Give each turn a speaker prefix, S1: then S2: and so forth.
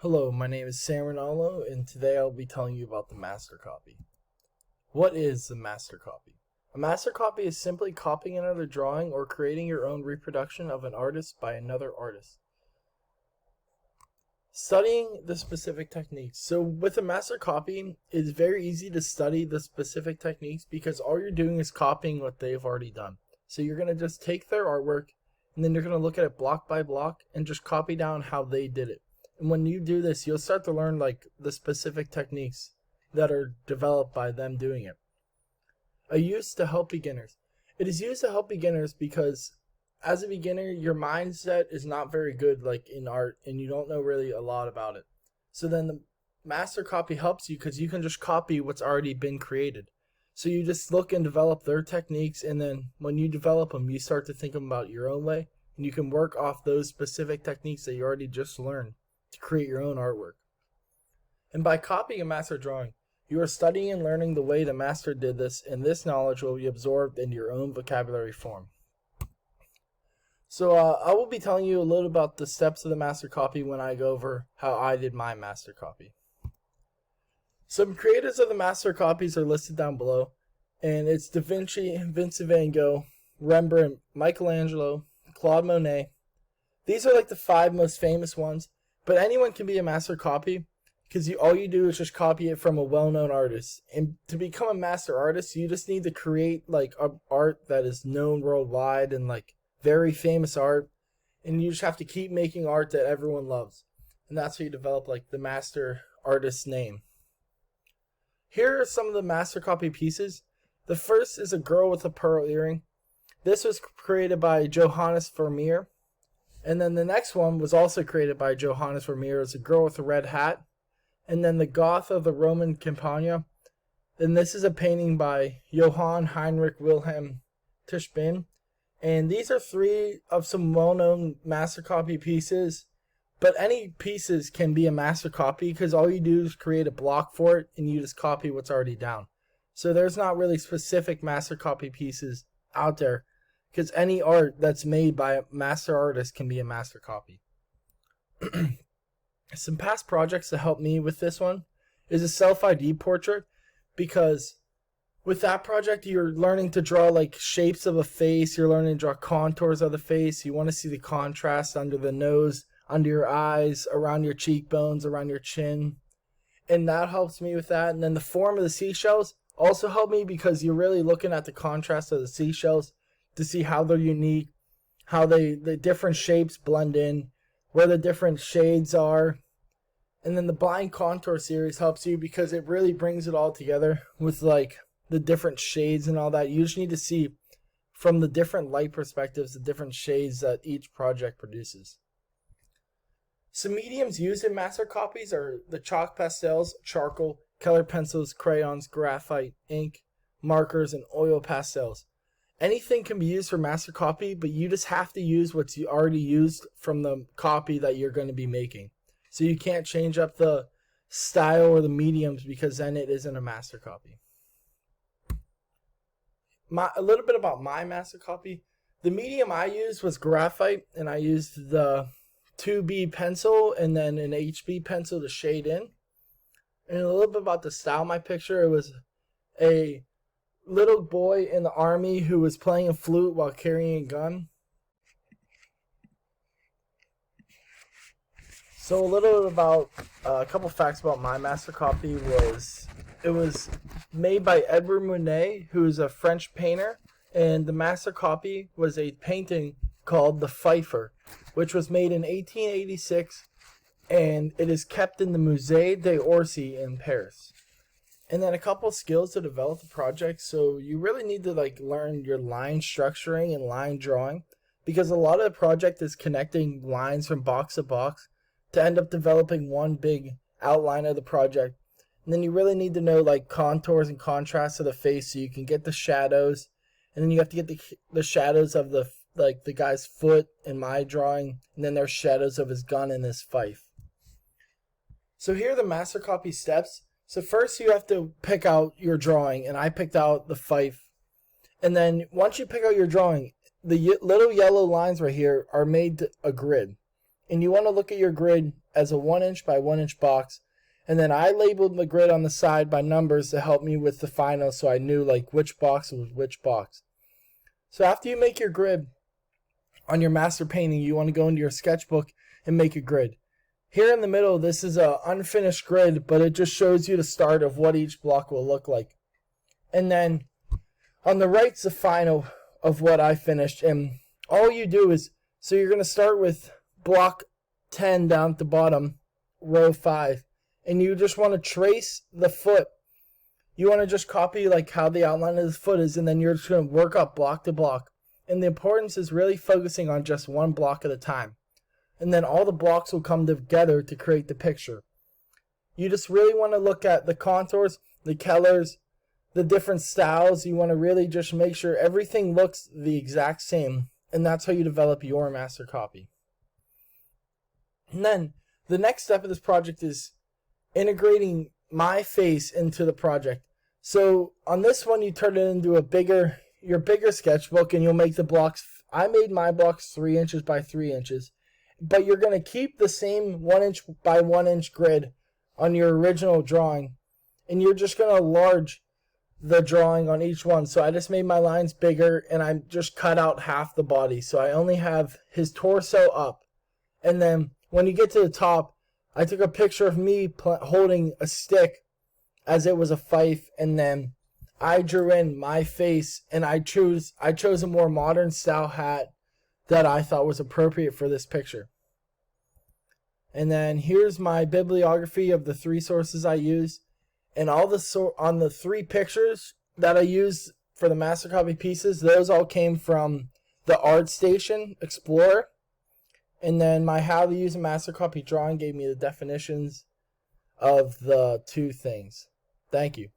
S1: Hello, my name is Sam Rinaldo, and today I'll be telling you about the master copy. What is the master copy? A master copy is simply copying another drawing or creating your own reproduction of an artist by another artist. Studying the specific techniques. So with a master copy, it's very easy to study the specific techniques because all you're doing is copying what they've already done. So you're going to just take their artwork, and then you're going to look at it block by block and just copy down how they did it. And when you do this, you'll start to learn the specific techniques that are developed by them doing it. A use to help beginners. It is used to help beginners because as a beginner, your mindset is not very good in art and you don't know really a lot about it. So then the master copy helps you because you can just copy what's already been created. So you just look and develop their techniques, and then when you develop them, you start to think about your own way, and you can work off those specific techniques that you already just learned to create your own artwork. And by copying a master drawing, you are studying and learning the way the master did this, and this knowledge will be absorbed into your own vocabulary form. So I will be telling you a little about the steps of the master copy when I go over how I did my master copy. Some creators of the master copies are listed down below, and it's Da Vinci, Vincent van Gogh, Rembrandt, Michelangelo, Claude Monet. These are the 5 most famous ones. But anyone can be a master copy because all you do is just copy it from a well-known artist. And to become a master artist, you just need to create art that is known worldwide and very famous art. And you just have to keep making art that everyone loves. And that's how you develop the master artist's name. Here are some of the master copy pieces. The first is a girl with a pearl earring. This was created by Johann Vermeer. And then the next one was also created by Johann Vermeer. It's a girl with a red hat. And then the Goth of the Roman Campagna. And this is a painting by Johann, Heinrich, Wilhelm, Tischbin. And these are 3 of some well-known master copy pieces. But any pieces can be a master copy because all you do is create a block for it and you just copy what's already down. So there's not really specific master copy pieces out there, because any art that's made by a master artist can be a master copy. Some past projects that helped me with this one is a self-ID portrait, because with that project you're learning to draw shapes of a face, you're learning to draw contours of the face, you want to see the contrast under the nose, under your eyes, around your cheekbones, around your chin. And that helps me with that. And then the form of the seashells also helped me because you're really looking at the contrast of the seashells to see how they're unique, how the different shapes blend in, where the different shades are. And then the blind contour series helps you because it really brings it all together with the different shades and all that. You just need to see from the different light perspectives the different shades that each project produces. Some mediums used in master copies are the chalk pastels, charcoal, color pencils, crayons, graphite, ink, markers, and oil pastels. Anything can be used for master copy, but you just have to use what's already used from the copy that you're going to be making. So you can't change up the style or the mediums because then it isn't a master copy. A little bit about my master copy. The medium I used was graphite, and I used the 2B pencil and then an HB pencil to shade in. And a little bit about the style of my picture. It was a little boy in the army who was playing a flute while carrying a gun. So a little bit about a couple facts about my master copy was it was made by Edward Monet, who is a French painter, and the master copy was a painting called The Fifer, which was made in 1886, and it is kept in the Musée d'Orsay in Paris. And then a couple skills to develop the project. So you really need to learn your line structuring and line drawing, because a lot of the project is connecting lines from box to box to end up developing one big outline of the project. And then you really need to know contours and contrasts of the face so you can get the shadows. And then you have to get the shadows of the guy's foot in my drawing, and then there's shadows of his gun and his fife. So here are the master copy steps. So first you have to pick out your drawing, and I picked out the fife. And then once you pick out your drawing, the little yellow lines right here are made a grid. And you want to look at your grid as a 1" by 1" box, and then I labeled the grid on the side by numbers to help me with the final, so I knew like which box was which box. So after you make your grid on your master painting, you want to go into your sketchbook and make a grid. Here in the middle, this is an unfinished grid, but it just shows you the start of what each block will look like. And then on the right's the final of what I finished, and all you do is, so you're going to start with block 10 down at the bottom, row 5, and you just want to trace the foot. You want to just copy like how the outline of the foot is, and then you're just going to work up block to block. And the importance is really focusing on just one block at a time. And then all the blocks will come together to create the picture. You just really want to look at the contours, the colors, the different styles. You want to really just make sure everything looks the exact same. And that's how you develop your master copy. And then the next step of this project is integrating my face into the project. So on this one, you turn it into your bigger sketchbook, and you'll make the blocks. I made my blocks 3" by 3", but you're going to keep the same 1" by 1" grid on your original drawing, and you're just going to enlarge the drawing on each one. So I just made my lines bigger, and I just cut out half the body, so I only have his torso up. And then when you get to the top, I took a picture of me holding a stick as it was a fife, and then I drew in my face, and I chose a more modern style hat that I thought was appropriate for this picture. And then here's my bibliography of the 3 sources I used, and all on the 3 pictures that I used for the master copy pieces, those all came from the ArtStation Explorer. And then my how to use a master copy drawing gave me the definitions of the 2 things. Thank you.